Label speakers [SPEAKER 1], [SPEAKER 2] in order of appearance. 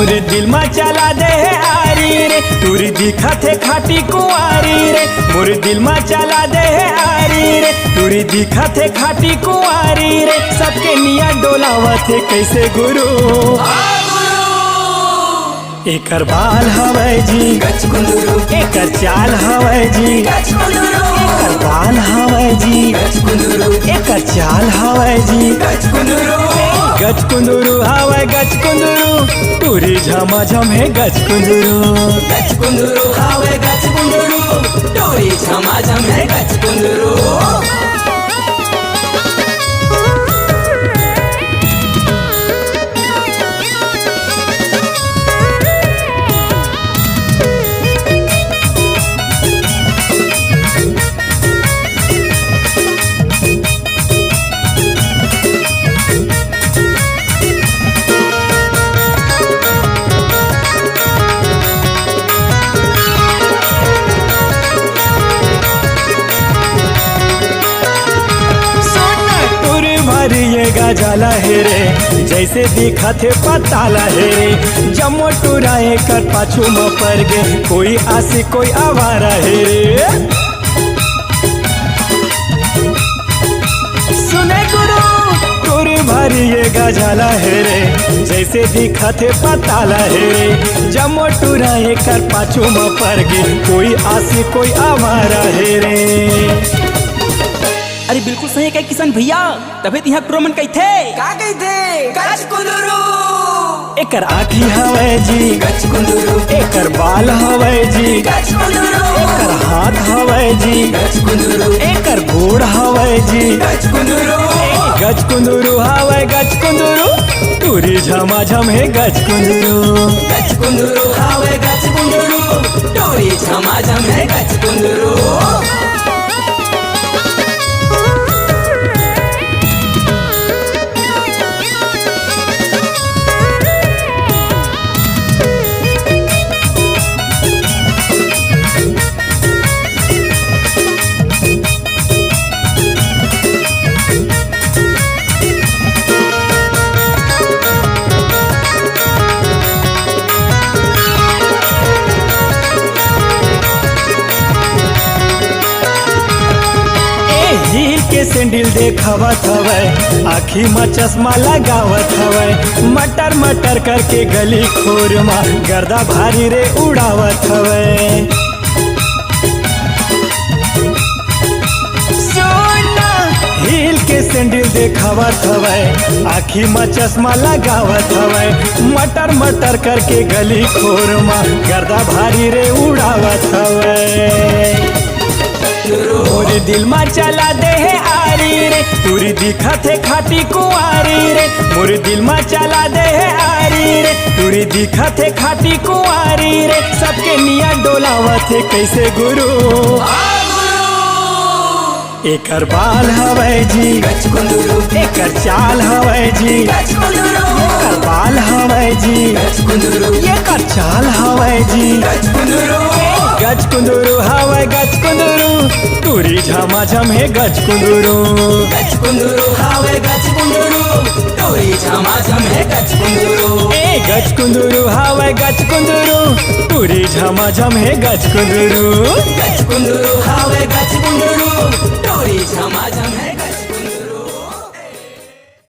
[SPEAKER 1] मोर दिल में चला दे है आरी रे, तुरी दिखत है खाटी कुंवारी रे। मोर दिल में चला दे है आरी रे, तुरी दिखत है खाटी कुंवारी रे। सबके निया डोलावत है कैसे गुरु, एकर बाल हवै जी एकर चाल हवै जी, एकर बाल हवै जी एकर चाल हवै जी। गज कुंदरू हवै गज कुंदरू, टूरी झमाझम है गज कुंदरू।
[SPEAKER 2] गज कुंदरू हवै गज कुंदरू, टूरी झमाझम है गज कुंदरू।
[SPEAKER 1] जाला है रे, जैसे दिखा थे पताला है रे। जमो टुराए कर पाछू में पर गे, कोई आसी कोई आवारा है रे। सुने गुरु टुर भारी ये गजाला है रे, जैसे दिखा थे पताला है रे। जमो टुराए कर पाछू में पर गे, कोई आसी कोई आवारा है रे।
[SPEAKER 3] अरे बिल्कुल सही है किशन भैया, तभी यहाँ प्रोमन कहते
[SPEAKER 2] का कहते गज कुंदरू।
[SPEAKER 1] एकर आँखी हवै जी
[SPEAKER 2] गज कुंदरू,
[SPEAKER 1] एकर बाल हवै जी
[SPEAKER 2] गज कुंदरू,
[SPEAKER 1] एकर हाथ हवै जी
[SPEAKER 2] गज कुंदरू,
[SPEAKER 1] एकर गोड़ हवै जी
[SPEAKER 2] गज कुंदरू।
[SPEAKER 1] गज कुंदरू हवै गज कुंदरू, टूरी झमाझम है गज कुंदरू।
[SPEAKER 2] गज कुंदरू हवै गज कुंदरू, टूरी झमाझम है गज कुंदरू।
[SPEAKER 1] हील के सैंडल देखावत हवै, आँखी में चश्मा लगावत हवै। मटर मटर करके गली खोर में गर्दा भारी रे उड़ावत हवै। हील के सैंडल देखावत हवै, आँखी में चश्मा लगावत हवै। मटर मटर करके गली खोर में गर्दा भारी रे उड़ावत हवै। मोर दिल में चला दे है आरी रे, तुरी दिखत है खाटी कुंवारी रे। मोर दिल में चला दे है आरी रे, तुरी दिखत है खाटी कुंवारी रे। सबके निया डोलावत है कैसे गुरु, एकर बाल हवै जी
[SPEAKER 2] गज कुंदरू,
[SPEAKER 1] एकर चाल हवै जी
[SPEAKER 2] गज कुंदरू,
[SPEAKER 1] एकर बाल हवै जी
[SPEAKER 2] गज कुंदरू,
[SPEAKER 1] एकर चाल हवै जी।
[SPEAKER 2] गज कुंदरू,
[SPEAKER 1] गज कुंदरू हवै गज कुंदरू, टूरी झमाझम है गज कुंदरू।
[SPEAKER 2] गज कुंदरू हवै गज कुंदरू, टूरी झमाझम है गज कुंदरू।
[SPEAKER 1] ए गज कुंदरू हवै गज कुंदरू, टूरी झमाझम है गज कुंदरू।
[SPEAKER 2] गज कुंदरू हवै गज कुंदरू, टूरी झमाझम है।